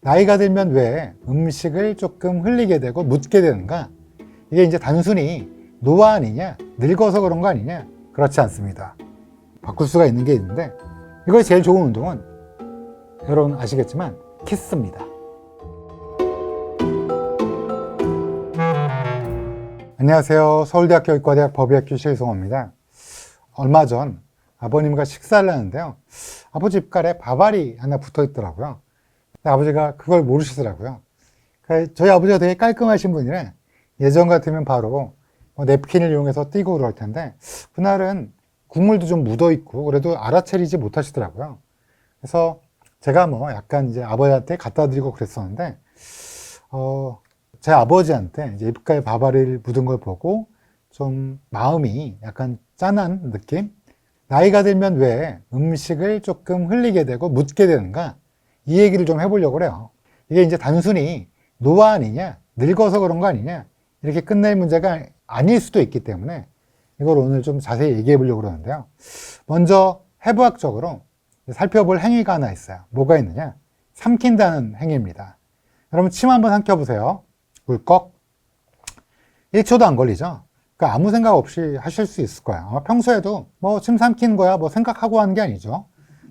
나이가 들면 왜 음식을 조금 흘리게 되고 묻게 되는가? 이게 이제 단순히 노화 아니냐, 늙어서 그런 거 아니냐? 그렇지 않습니다. 바꿀 수가 있는 게 있는데, 이거 제일 좋은 운동은 여러분 아시겠지만 키스입니다. 안녕하세요. 서울대학교 의과대학 법의학교 실성호입니다. 얼마 전 아버님과 식사를 하는데요, 아버지 입가에 밥알이 하나 붙어 있더라고요. 아버지가 그걸 모르시더라고요. 저희 아버지가 되게 깔끔하신 분이라 예전 같으면 바로 냅킨을 이용해서 띄고 그럴 텐데, 그날은 국물도 좀 묻어 있고 그래도 알아차리지 못하시더라고요. 그래서 제가 약간 이제 아버지한테 갖다 드리고 그랬었는데, 제 아버지한테 이제 입가에 밥알이 묻은 걸 보고 좀 마음이 약간 짠한 느낌? 나이가 들면 왜 음식을 조금 흘리게 되고 묻게 되는가? 이 얘기를 좀 해보려고 그래요. 이게 이제 단순히 노화 아니냐, 늙어서 그런 거 아니냐, 이렇게 끝낼 문제가 아닐 수도 있기 때문에 이걸 오늘 좀 자세히 얘기해 보려고 그러는데요. 먼저 해부학적으로 살펴볼 행위가 하나 있어요. 뭐가 있느냐? 삼킨다는 행위입니다. 여러분 침 한번 삼켜보세요. 울컥. 1초도 안 걸리죠? 그러니까 아무 생각 없이 하실 수 있을 거예요. 아마 평소에도 침 삼키는 거야 생각하고 하는 게 아니죠.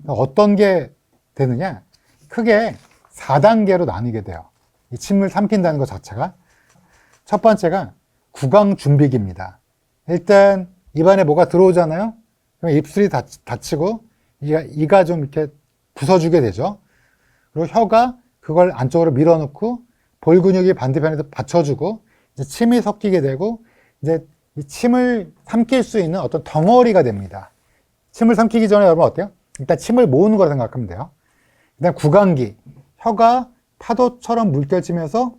어떤 게 되느냐? 크게 4단계로 나뉘게 돼요. 이 침을 삼킨다는 것 자체가. 첫 번째가 구강 준비기입니다. 일단 입안에 뭐가 들어오잖아요. 그럼 입술이 닫히고 이가 좀 이렇게 부서주게 되죠. 그리고 혀가 그걸 안쪽으로 밀어넣고 볼 근육이 반대편에서 받쳐주고 이제 침이 섞이게 되고 이제 이 침을 삼킬 수 있는 어떤 덩어리가 됩니다. 침을 삼키기 전에 여러분 어때요? 일단 침을 모으는 거라 생각하면 돼요. 그다음 구강기, 혀가 파도처럼 물결치면서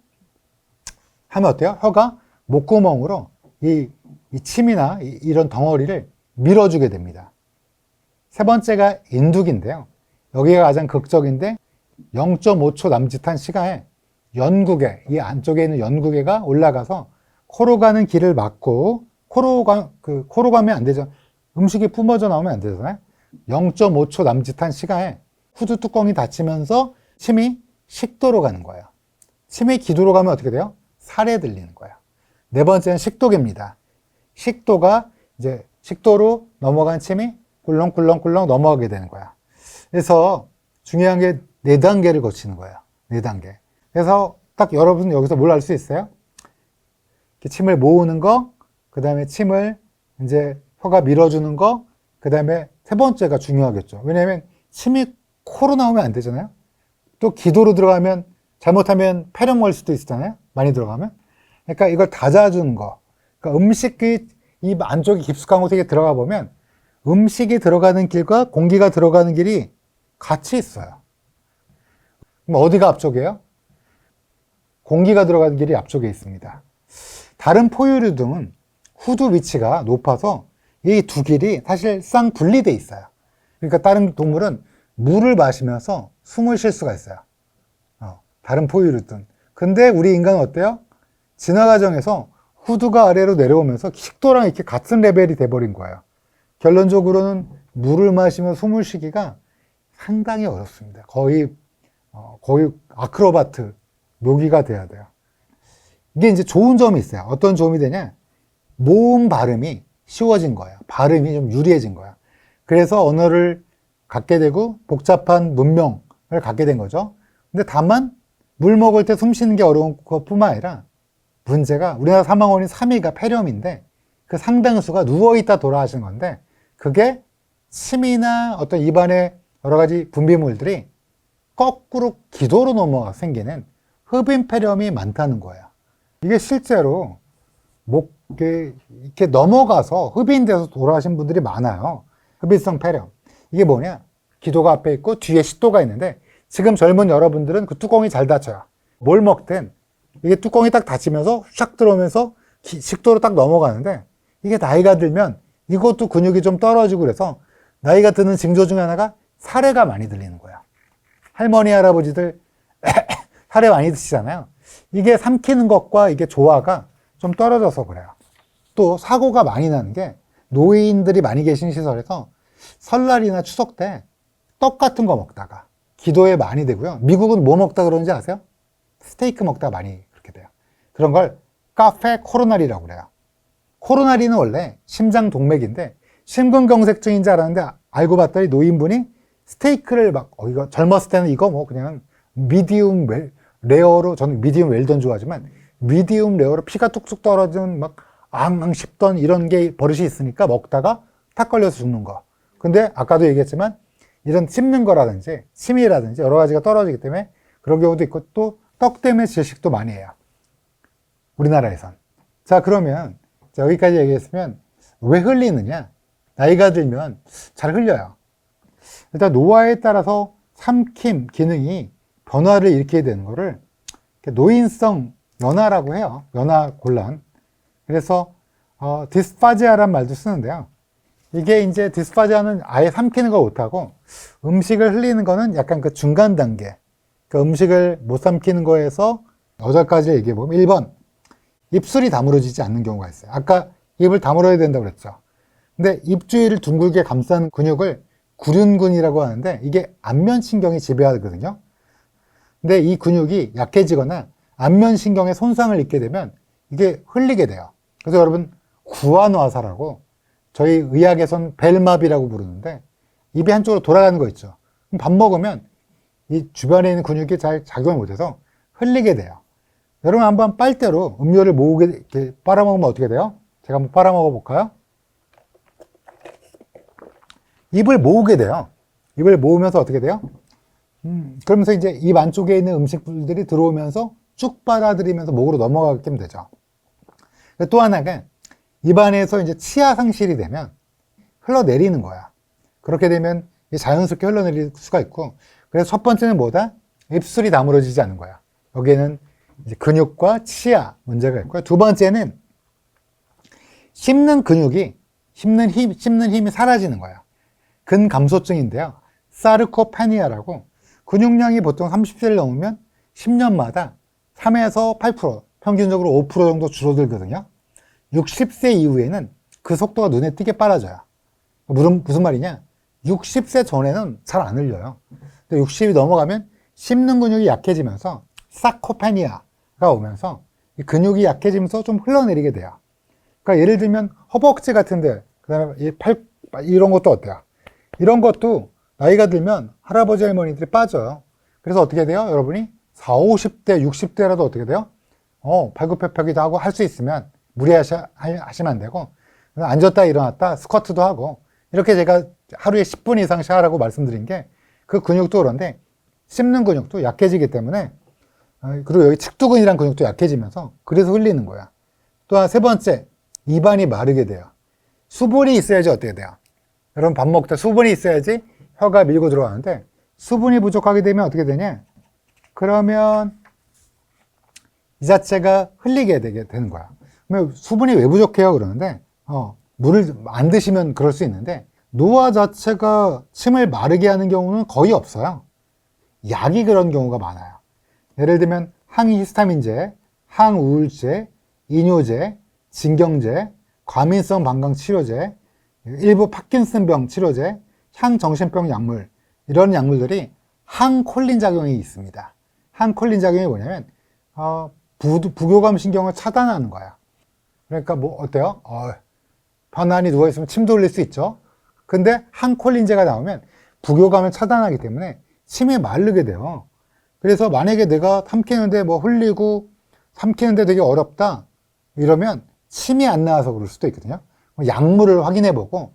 하면 어때요? 혀가 목구멍으로 이 침이나 이런 덩어리를 밀어주게 됩니다. 세 번째가 인두기인데요. 여기가 가장 극적인데 0.5초 남짓한 시간에 연구개, 이 안쪽에 있는 연구개가 올라가서 코로 가는 길을 막고, 코로 가면 안 되죠. 음식이 뿜어져 나오면 안 되잖아요. 0.5초 남짓한 시간에 후두 뚜껑이 닫히면서 침이 식도로 가는 거예요. 침이 기도로 가면 어떻게 돼요? 살에 들리는 거예요. 네 번째는 식도계입니다. 식도가 이제 식도로 넘어간 침이 꿀렁꿀렁꿀렁 넘어가게 되는 거야. 그래서 중요한 게 4단계를 거치는 거예요. 4단계. 그래서 딱 여러분 여기서 뭘 알 수 있어요? 침을 모으는 거, 그 다음에 침을 이제 혀가 밀어주는 거, 그 다음에 세 번째가 중요하겠죠. 왜냐하면 침이 코로 나오면 안 되잖아요. 또 기도로 들어가면 잘못하면 폐렴 올 수도 있잖아요. 많이 들어가면. 그러니까 이걸 닫아주는 거. 그러니까 음식이 입 안쪽에 깊숙한 곳에 들어가 보면 음식이 들어가는 길과 공기가 들어가는 길이 같이 있어요. 그럼 어디가 앞쪽이에요? 공기가 들어가는 길이 앞쪽에 있습니다. 다른 포유류 등은 후두 위치가 높아서 이 두 길이 사실상 분리되어 있어요. 그러니까 다른 동물은 물을 마시면서 숨을 쉴 수가 있어요. 다른 포유류든. 근데 우리 인간은 어때요? 진화 과정에서 후두가 아래로 내려오면서 식도랑 이렇게 같은 레벨이 돼버린 거예요. 결론적으로는 물을 마시며 숨을 쉬기가 상당히 어렵습니다. 거의 아크로바트, 묘기가 돼야 돼요. 이게 이제 좋은 점이 있어요. 어떤 좋음이 되냐? 모음 발음이 쉬워진 거예요. 발음이 좀 유리해진 거예요. 그래서 언어를 갖게 되고 복잡한 문명을 갖게 된 거죠. 근데 다만 물 먹을 때 숨 쉬는 게 어려운 것뿐만 아니라 문제가 우리나라 사망 원인 3위가 폐렴인데 그 상당수가 누워있다 돌아가시는 건데, 그게 침이나 어떤 입안의 여러 가지 분비물들이 거꾸로 기도로 넘어가 생기는 흡인 폐렴이 많다는 거예요. 이게 실제로 이렇게 넘어가서 흡인돼서 돌아가신 분들이 많아요. 흡인성 폐렴. 이게 뭐냐? 기도가 앞에 있고 뒤에 식도가 있는데, 지금 젊은 여러분들은 그 뚜껑이 잘 닫혀요. 뭘 먹든 이게 뚜껑이 딱 닫히면서 샥 들어오면서 식도로 딱 넘어가는데, 이게 나이가 들면 이것도 근육이 좀 떨어지고 그래서 나이가 드는 징조 중에 하나가 사례가 많이 들리는 거야. 할머니, 할아버지들 사례 많이 드시잖아요. 이게 삼키는 것과 이게 조화가 좀 떨어져서 그래요. 또 사고가 많이 나는 게 노인들이 많이 계신 시설에서 설날이나 추석 때 떡 같은 거 먹다가 기도에 많이 되고요. 미국은 뭐 먹다 그러는지 아세요? 스테이크 먹다 많이 그렇게 돼요. 그런 걸 카페 코로나리라고 그래요. 코로나리는 원래 심장 동맥인데 심근경색증인 줄 알았는데 알고 봤더니 노인분이 스테이크를 막 이거 젊었을 때는 이거 뭐 그냥 미디움 레어로, 저는 미디움 웰던 좋아하지만 미디움 레어로 피가 뚝뚝 떨어지는 막 앙앙 씹던 이런 게 버릇이 있으니까 먹다가 탁 걸려서 죽는 거. 근데 아까도 얘기했지만 이런 씹는 거라든지 침이라든지 여러 가지가 떨어지기 때문에 그런 경우도 있고, 또 떡 때문에 질식도 많이 해요, 우리나라에선. 자, 그러면 여기까지 얘기했으면 왜 흘리느냐? 나이가 들면 잘 흘려요. 일단 노화에 따라서 삼킴 기능이 변화를 일으키게 되는 거를 노인성 연화라고 해요. 연화 곤란. 그래서 디스파지아란 말도 쓰는데요. 이게 이제 디스파지아는 아예 삼키는 걸 못하고 음식을 흘리는 거는 약간 그 중간 단계. 그 음식을 못 삼키는 거에서 8가지 얘기해보면 1번, 입술이 다물어지지 않는 경우가 있어요. 아까 입을 다물어야 된다고 그랬죠. 근데 입 주위를 둥글게 감싸는 근육을 구륜근이라고 하는데 이게 안면신경이 지배하거든요. 근데 이 근육이 약해지거나 안면신경에 손상을 입게 되면 이게 흘리게 돼요. 그래서 여러분 구안화사라고 저희 의학에선 벨마비라고 부르는데 입이 한쪽으로 돌아가는 거 있죠. 그럼 밥 먹으면 이 주변에 있는 근육이 잘 작용을 못해서 흘리게 돼요. 여러분 한번 빨대로 음료를 모으게, 이렇게 빨아먹으면 어떻게 돼요? 제가 한번 빨아먹어 볼까요? 입을 모으게 돼요. 입을 모으면서 어떻게 돼요? 그러면서 이제 입 안쪽에 있는 음식들이 들어오면서 쭉 빨아들이면서 목으로 넘어가게 되죠. 또 하나가 입안에서 이제 치아 상실이 되면 흘러내리는 거야. 그렇게 되면 자연스럽게 흘러내릴 수가 있고, 그래서 첫 번째는 뭐다? 입술이 다물어지지 않는 거야. 여기에는 이제 근육과 치아 문제가 있고요. 두 번째는 씹는 근육이, 씹는 힘이 사라지는 거야. 근감소증인데요. 사르코페니아라고, 근육량이 보통 30세를 넘으면 10년마다 3에서 8%, 평균적으로 5% 정도 줄어들거든요. 60세 이후에는 그 속도가 눈에 띄게 빨라져요. 무슨 말이냐? 60세 전에는 잘 안 흘려요. 근데 60이 넘어가면 씹는 근육이 약해지면서 사코페니아가 오면서 이 근육이 약해지면서 좀 흘러내리게 돼요. 그러니까 예를 들면 허벅지 같은데, 그 다음에 이 팔, 이런 것도 어때요? 이런 것도 나이가 들면 할아버지 할머니들이 빠져요. 그래서 어떻게 돼요? 여러분이 40, 50대, 60대라도 어떻게 돼요? 발굽혀펴기도 하고 할 수 있으면 무리하시면 안 되고, 앉았다 일어났다 스쿼트도 하고, 이렇게 제가 하루에 10분 이상씩 하라고 말씀드린 게 그 근육도 그런데 씹는 근육도 약해지기 때문에, 그리고 여기 측두근이란 근육도 약해지면서 그래서 흘리는 거야. 또한 세 번째, 입안이 마르게 돼요. 수분이 있어야지 어떻게 돼요? 여러분 밥 먹다 수분이 있어야지 혀가 밀고 들어가는데 수분이 부족하게 되면 어떻게 되냐? 그러면 이 자체가 흘리게 되게 되는 거야. 그러면 수분이 왜 부족해요? 그러는데 물을 안 드시면 그럴 수 있는데 노화 자체가 침을 마르게 하는 경우는 거의 없어요. 약이 그런 경우가 많아요. 예를 들면 항히스타민제, 항우울제, 이뇨제, 진경제, 과민성 방광 치료제, 일부 파킨슨병 치료제, 향정신병 약물, 이런 약물들이 항콜린 작용이 있습니다. 항콜린 작용이 뭐냐면 부교감 신경을 차단하는 거야. 그러니까 뭐 어때요? 편안히 누워있으면 침도 흘릴 수 있죠. 근데 항콜린제가 나오면 부교감을 차단하기 때문에 침이 마르게 돼요. 그래서 만약에 내가 삼키는데 뭐 흘리고 삼키는데 되게 어렵다 이러면 침이 안 나와서 그럴 수도 있거든요. 약물을 확인해보고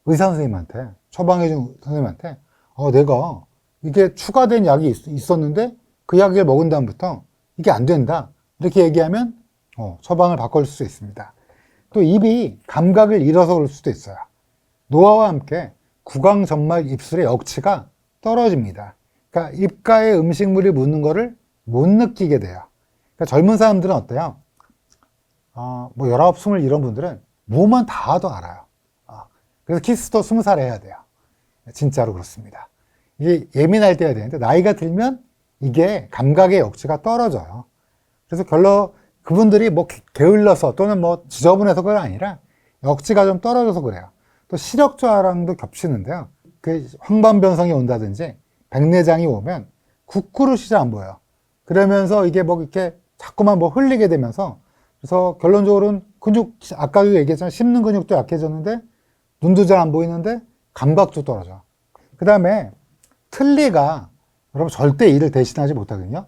의사 선생님한테, 처방해준 선생님한테 내가 이게 추가된 약이 있었는데 그 약을 먹은 다음부터 이게 안 된다 이렇게 얘기하면 처방을 바꿀 수 있습니다. 또 입이 감각을 잃어서 그럴 수도 있어요. 노화와 함께 구강 점막 입술의 역치가 떨어집니다. 그러니까 입가에 음식물이 묻는 거를 못 느끼게 돼요. 그러니까 젊은 사람들은 어때요? 뭐 19, 20 이런 분들은 뭐만 닿아도 알아요. 그래서 키스도 20살에 해야 돼요. 진짜로 그렇습니다. 이게 예민할 때야 되는데 나이가 들면 이게 감각의 역치가 떨어져요. 그래서 별로 그분들이 뭐 게을러서 또는 뭐 지저분해서 그게 아니라 역치가 좀 떨어져서 그래요. 또 시력 저하랑도 겹치는데요. 그 황반변성이 온다든지 백내장이 오면 국그릇이 잘 안 보여요. 그러면서 이게 뭐 이렇게 자꾸만 뭐 흘리게 되면서, 그래서 결론적으로는 근육, 아까도 얘기했지만 씹는 근육도 약해졌는데 눈도 잘 안 보이는데 감각도 떨어져. 그 다음에 틀니가 여러분 절대 이를 대신하지 못하거든요.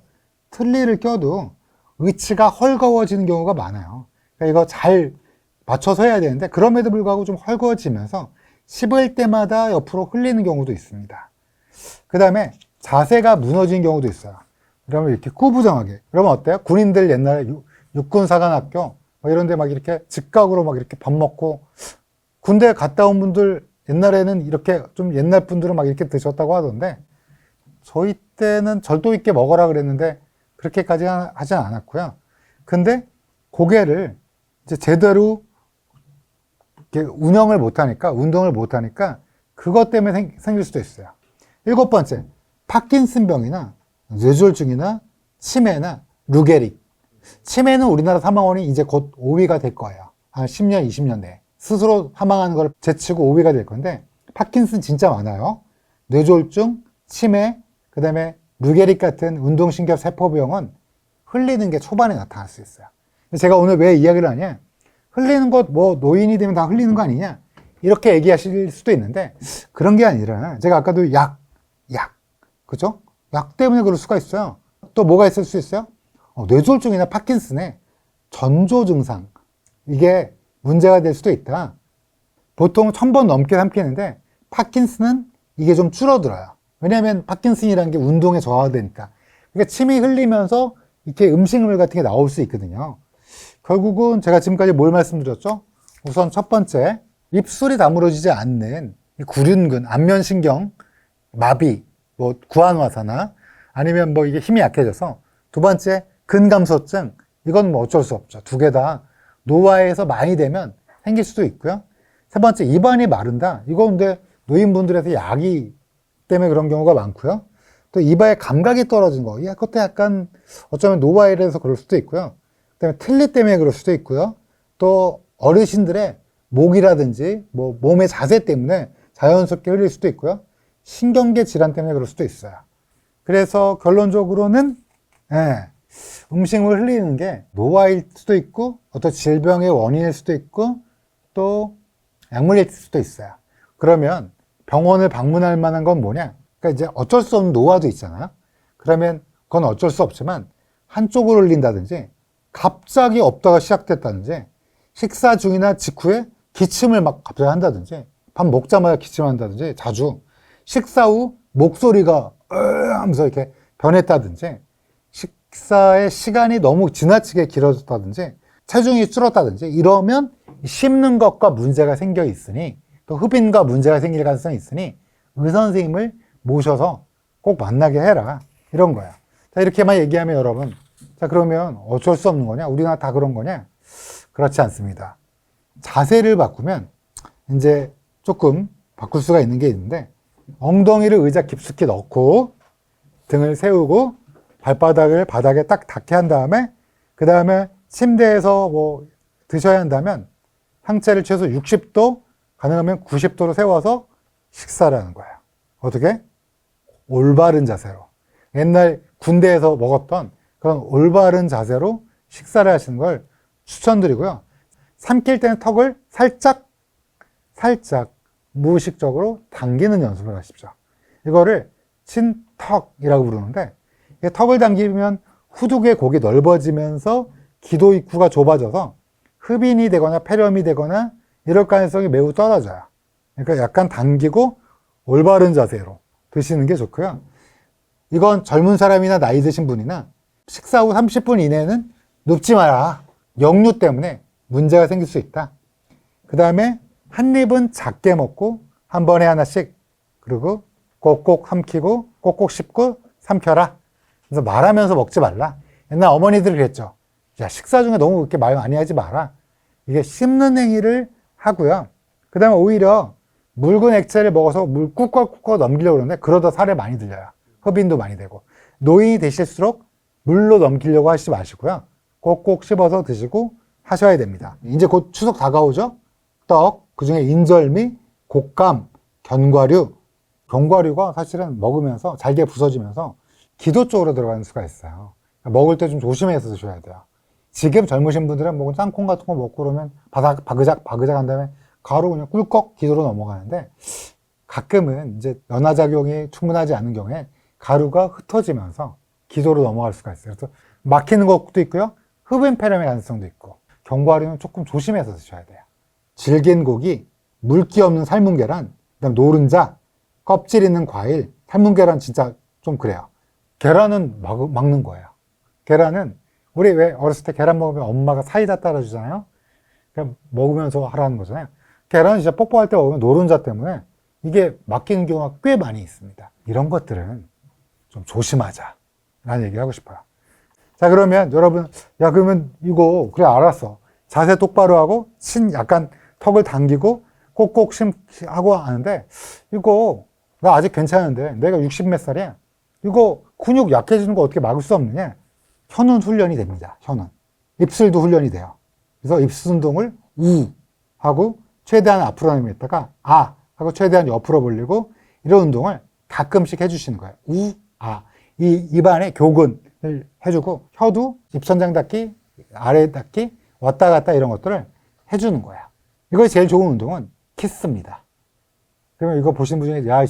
틀니를 껴도 의치가 헐거워지는 경우가 많아요. 그러니까 이거 잘 맞춰서 해야 되는데 그럼에도 불구하고 좀 헐거워지면서 씹을 때마다 옆으로 흘리는 경우도 있습니다. 그 다음에 자세가 무너진 경우도 있어요. 그러면 이렇게 꾸부정하게. 그러면 어때요? 군인들 옛날에 육군사관학교 뭐 이런 데 막 이렇게 직각으로 막 이렇게 밥 먹고, 군대 갔다 온 분들 옛날에는 이렇게 좀 옛날 분들은 막 이렇게 드셨다고 하던데, 저희 때는 절도 있게 먹어라 그랬는데 그렇게까지 하진 않았고요. 근데 고개를 이제 제대로 이렇게 운영을 못하니까, 운동을 못하니까 그것 때문에 생길 수도 있어요. 7번째, 파킨슨병이나 뇌졸중이나 치매나 루게릭. 치매는 우리나라 사망원이 이제 곧 5위가 될 거예요. 한 10년, 20년 내에. 스스로 사망하는 걸 제치고 5위가 될 건데, 파킨슨 진짜 많아요. 뇌졸중, 치매, 그 다음에 루게릭 같은 운동신경 세포병은 흘리는 게 초반에 나타날 수 있어요. 제가 오늘 왜 이야기를 하냐? 흘리는 것, 뭐, 노인이 되면 다 흘리는 거 아니냐? 이렇게 얘기하실 수도 있는데, 그런 게 아니라, 제가 아까도 약. 그죠? 약 때문에 그럴 수가 있어요. 또 뭐가 있을 수 있어요? 뇌졸중이나 파킨슨의 전조 증상. 이게 문제가 될 수도 있다. 보통 1000번 넘게 삼키는데, 파킨슨은 이게 좀 줄어들어요. 왜냐하면 파킨슨이라는 게 운동에 저하되니까. 그러니까 침이 흘리면서 이렇게 음식물 같은 게 나올 수 있거든요. 결국은 제가 지금까지 뭘 말씀드렸죠? 우선 첫 번째, 입술이 다물어지지 않는 구륜근, 안면신경, 마비, 뭐 구안화사나 아니면 뭐 이게 힘이 약해져서. 두 번째, 근감소증. 이건 뭐 어쩔 수 없죠. 두 개 다 노화에서 많이 되면 생길 수도 있고요. 세 번째, 입안이 마른다. 이거 근데 노인분들에서 약이 때문에 그런 경우가 많고요. 또 입안의 감각이 떨어진 거. 그것도 약간 어쩌면 노화에 대해서 그럴 수도 있고요. 그다음에 틀니 때문에 그럴 수도 있고요. 또 어르신들의 목이라든지 뭐 몸의 자세 때문에 자연스럽게 흘릴 수도 있고요. 신경계 질환 때문에 그럴 수도 있어요. 그래서 결론적으로는 음식물 흘리는 게 노화일 수도 있고 어떤 질병의 원인일 수도 있고 또 약물일 수도 있어요. 그러면 병원을 방문할 만한 건 뭐냐? 그러니까 이제 어쩔 수 없는 노화도 있잖아요. 그러면 그건 어쩔 수 없지만 한쪽으로 흘린다든지 갑자기 없다가 시작됐다든지 식사 중이나 직후에 기침을 막 갑자기 한다든지 밥 먹자마자 기침한다든지 자주 식사 후 목소리가 하면서 이렇게 변했다든지 식사의 시간이 너무 지나치게 길어졌다든지 체중이 줄었다든지 이러면 씹는 것과 문제가 생겨 있으니 또 흡인과 문제가 생길 가능성이 있으니 의사 선생님을 모셔서 꼭 만나게 해라 이런 거야. 자, 이렇게만 얘기하면 여러분, 자 그러면 어쩔 수 없는 거냐? 우리나라 다 그런 거냐? 그렇지 않습니다. 자세를 바꾸면 이제 조금 바꿀 수가 있는 게 있는데, 엉덩이를 의자 깊숙이 넣고 등을 세우고 발바닥을 바닥에 딱 닿게 한 다음에 그 다음에 침대에서 뭐 드셔야 한다면 상체를 최소 60도 가능하면 90도로 세워서 식사를 하는 거예요. 어떻게? 올바른 자세로. 옛날 군대에서 먹었던 그런 올바른 자세로 식사를 하시는 걸 추천드리고요. 삼킬 때는 턱을 살짝 무의식적으로 당기는 연습을 하십시오. 이거를 친턱이라고 부르는데, 턱을 당기면 후두개 곡이 넓어지면서 기도 입구가 좁아져서 흡인이 되거나 폐렴이 되거나 이럴 가능성이 매우 떨어져요. 그러니까 약간 당기고 올바른 자세로 드시는 게 좋고요. 이건 젊은 사람이나 나이 드신 분이나 식사 후 30분 이내는 눕지 마라. 역류 때문에 문제가 생길 수 있다. 그 다음에 한 입은 작게 먹고 한 번에 하나씩, 그리고 꼭꼭 삼키고 꼭꼭 씹고 삼켜라. 그래서 말하면서 먹지 말라. 옛날 어머니들이 그랬죠. 야, 식사 중에 너무 그렇게 말 많이 하지 마라. 이게 씹는 행위를 하고요. 그 다음에 오히려 묽은 액체를 먹어서 물 꾹꾹 넘기려고 그러는데 그러다 살에 많이 들려요. 흡인도 많이 되고. 노인이 되실수록 물로 넘기려고 하시지 마시고요. 꼭꼭 씹어서 드시고 하셔야 됩니다. 이제 곧 추석 다가오죠? 떡, 그중에 인절미, 곶감, 견과류, 견과류가 사실은 먹으면서 잘게 부서지면서 기도 쪽으로 들어가는 수가 있어요. 그러니까 먹을 때 좀 조심해서 드셔야 돼요. 지금 젊으신 분들은 뭐 짱콩 같은 거 먹고 그러면 바그작 한 다음에 가로 그냥 꿀꺽 기도로 넘어가는데, 가끔은 이제 연화작용이 충분하지 않은 경우에 가루가 흩어지면서 기도로 넘어갈 수가 있어요. 그래서 막히는 것도 있고요. 흡연 폐렴의 가능성도 있고, 견과류는 조금 조심해서 드셔야 돼요. 질긴 고기, 물기 없는 삶은 계란, 그다음 노른자, 껍질 있는 과일, 삶은 계란 진짜 좀 그래요. 계란은 막는 거예요. 계란은 우리 왜 어렸을 때 계란 먹으면 엄마가 사이다 따라주잖아요. 그냥 먹으면서 하라는 거잖아요. 계란은 진짜 뽀뽀할 때 먹으면 노른자 때문에 이게 막히는 경우가 꽤 많이 있습니다. 이런 것들은 좀 조심하자 라는 얘기를 하고 싶어요. 자, 그러면 여러분, 야, 그러면 이거 그래 알았어. 자세 똑바로 하고 약간 턱을 당기고 꼭꼭 하고 하는데, 이거 나 아직 괜찮은데 내가 60 몇 살이야. 이거 근육 약해지는 거 어떻게 막을 수 없느냐? 혀는 훈련이 됩니다. 혀는. 입술도 훈련이 돼요. 그래서 입술 운동을 우 하고 최대한 앞으로 내밀었다가 아 하고 최대한 옆으로 벌리고, 이런 운동을 가끔씩 해주시는 거예요. 우, 아. 이 입안의 교근을 해주고, 혀도 입선장 닫기, 아래 닫기, 왔다 갔다 이런 것들을 해주는 거야. 이거 제일 좋은 운동은 키스입니다. 그러면 이거 보신 분 중에 야,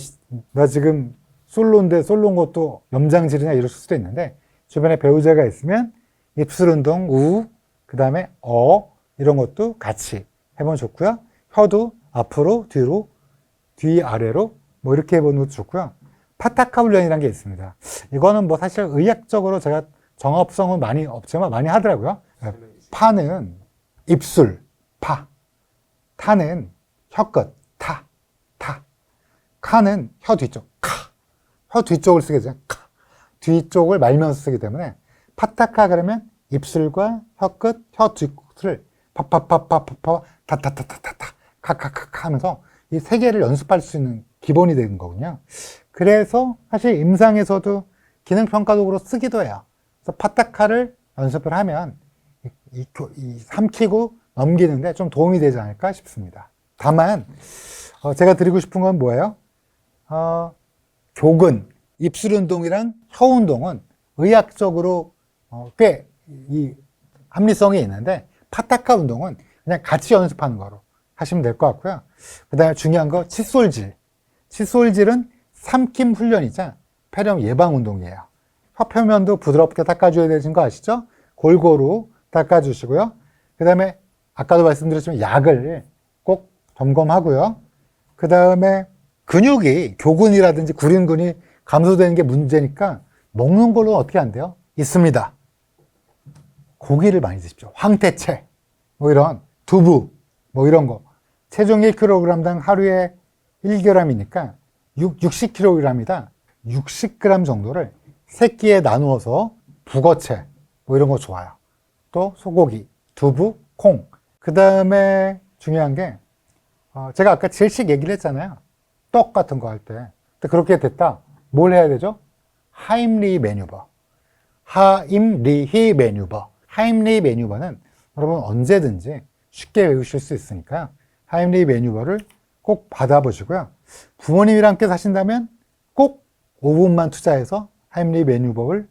나 지금 솔로인데 솔로인 것도 염장질이냐 이럴 수도 있는데, 주변에 배우자가 있으면 입술 운동 우, 그 다음에 이런 것도 같이 해보면 좋고요. 혀도 앞으로 뒤로 뒤 아래로 뭐 이렇게 해보는 것도 좋고요. 파타카 훈련이라는 게 있습니다. 이거는 뭐 사실 의학적으로 제가 정합성은 많이 없지만 많이 하더라고요. 파는 입술 파, 타는 혀끝 타, 카는 혀 뒤쪽 카, 혀 뒤쪽을 쓰게 되죠. 카, 뒤쪽을 말면서 쓰기 때문에 파타카 그러면 입술과 혀끝, 혀 뒤를 파파파파파파 타타타타타타 카카카카 하면서 이 세 개를 연습할 수 있는 기본이 되는 거군요. 그래서 사실 임상에서도 기능평가적으로 쓰기도 해요. 그래서 파타카를 연습을 하면 삼키고 넘기는데 좀 도움이 되지 않을까 싶습니다. 다만 제가 드리고 싶은 건 뭐예요? 교근, 입술 운동이랑 혀 운동은 의학적으로 꽤 이 합리성이 있는데, 파타카 운동은 그냥 같이 연습하는 거로 하시면 될 것 같고요. 그 다음에 중요한 거 칫솔질. 칫솔질은 삼킴 훈련이자 폐렴 예방 운동이에요. 혀 표면도 부드럽게 닦아줘야 되는 거 아시죠? 골고루 닦아주시고요. 그 다음에 아까도 말씀드렸지만 약을 꼭 점검하고요. 그 다음에 근육이 교근이라든지 구륜근이 감소되는 게 문제니까 먹는 걸로 어떻게 안 돼요? 있습니다. 고기를 많이 드십시오. 황태채, 뭐 이런 두부, 뭐 이런 거. 체중 1kg당 하루에 1g이니까 60kg이다. 60g 정도를 3끼에 나누어서 북어채, 뭐 이런 거 좋아요. 또 소고기, 두부, 콩. 그 다음에 중요한 게 제가 아까 질식 얘기를 했잖아요. 떡 같은 거 할 때. 그렇게 됐다. 뭘 해야 되죠? 하임리 매뉴버. 하임리히 매뉴버. 하임리 매뉴버는 여러분 언제든지 쉽게 외우실 수 있으니까요. 하임리 매뉴버를 꼭 받아보시고요. 부모님이랑 함께 사신다면 꼭 5분만 투자해서 하임리 매뉴버를,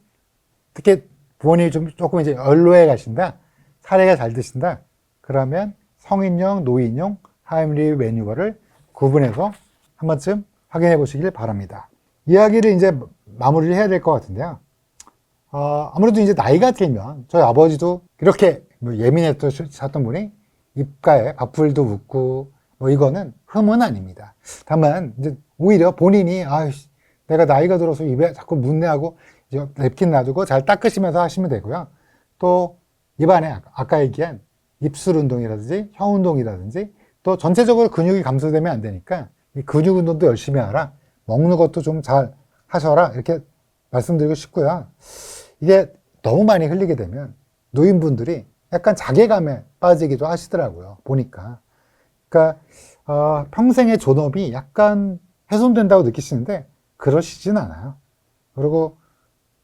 특히 부모님이 조금 이제 연로해 가신다, 사례가 잘 드신다, 그러면 성인용, 노인용 하임리 매뉴버를 구분해서 한 번쯤 확인해 보시길 바랍니다. 이야기를 이제 마무리를 해야 될 것 같은데요. 아무래도 이제 나이가 들면, 저희 아버지도 그렇게 예민했던 분이 입가에 밥풀도 묻고, 뭐 이거는 흠은 아닙니다. 다만, 이제 오히려 본인이, 내가 나이가 들어서 입에 자꾸 묻네 하고, 냅킨 놔두고 잘 닦으시면서 하시면 되고요. 또, 입안에 아까 얘기한 입술 운동이라든지 혀 운동이라든지, 또 전체적으로 근육이 감소되면 안 되니까, 이 근육 운동도 열심히 하라, 먹는 것도 좀 잘 하셔라, 이렇게 말씀드리고 싶고요. 이게 너무 많이 흘리게 되면 노인분들이 약간 자괴감에 빠지기도 하시더라고요, 보니까. 그러니까 평생의 존엄이 약간 훼손된다고 느끼시는데 그러시진 않아요. 그리고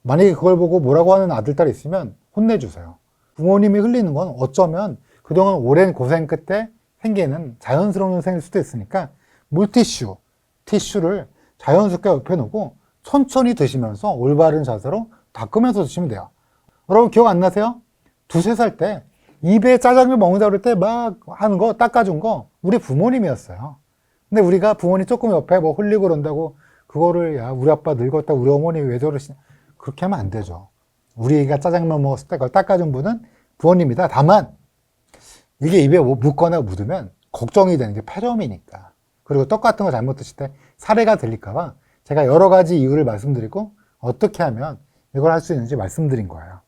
만약에 그걸 보고 뭐라고 하는 아들, 딸이 있으면 혼내주세요. 부모님이 흘리는 건 어쩌면 그동안 오랜 고생 끝에 생기는 자연스러운 현상일 수도 있으니까 물티슈, 티슈를 자연스럽게 옆에 놓고 천천히 드시면서 올바른 자세로 닦으면서 드시면 돼요. 여러분 기억 안 나세요? 두세 살 때 입에 짜장면 먹는다 그럴 때 막 하는 거 닦아준 거 우리 부모님이었어요. 근데 우리가 부모님 조금 옆에 뭐 흘리고 그런다고 그거를 야 우리 아빠 늙었다 우리 어머니 왜 저러시냐 그렇게 하면 안 되죠. 우리가 짜장면 먹었을 때 그걸 닦아준 분은 부모님이다. 다만 이게 입에 묻거나 묻으면 걱정이 되는 게 폐렴이니까. 그리고 떡 같은 거 잘못 드실 때 사례가 들릴까 봐 제가 여러 가지 이유를 말씀드리고 어떻게 하면 이걸 할 수 있는지 말씀드린 거예요.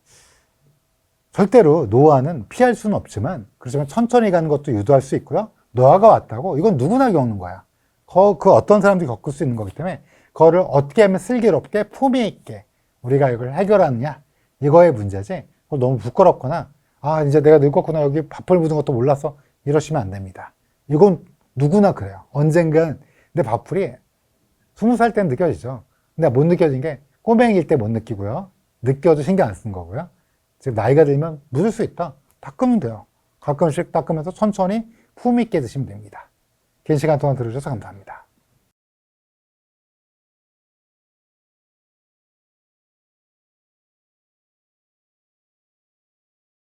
절대로 노화는 피할 수는 없지만 그렇지만 천천히 가는 것도 유도할 수 있고요. 노화가 왔다고 이건 누구나 겪는 거야. 그 어떤 사람들이 겪을 수 있는 거기 때문에 그거를 어떻게 하면 슬기롭게 품위 있게 우리가 이걸 해결하느냐 이거의 문제지. 너무 부끄럽거나 아 이제 내가 늙었구나 여기 밥풀 묻은 것도 몰라서 이러시면 안 됩니다. 이건 누구나 그래요. 언젠간 내 밥풀이 20살 때는 느껴지죠. 근데 못 느껴진 게 꼬맹이일 때 못 느끼고요. 느껴도 신경 안 쓴 거고요. 지금 나이가 들면 묻을 수 있다. 닦으면 돼요. 가끔씩 닦으면서 천천히 품위 있게 드시면 됩니다. 긴 시간 동안 들어주셔서 감사합니다.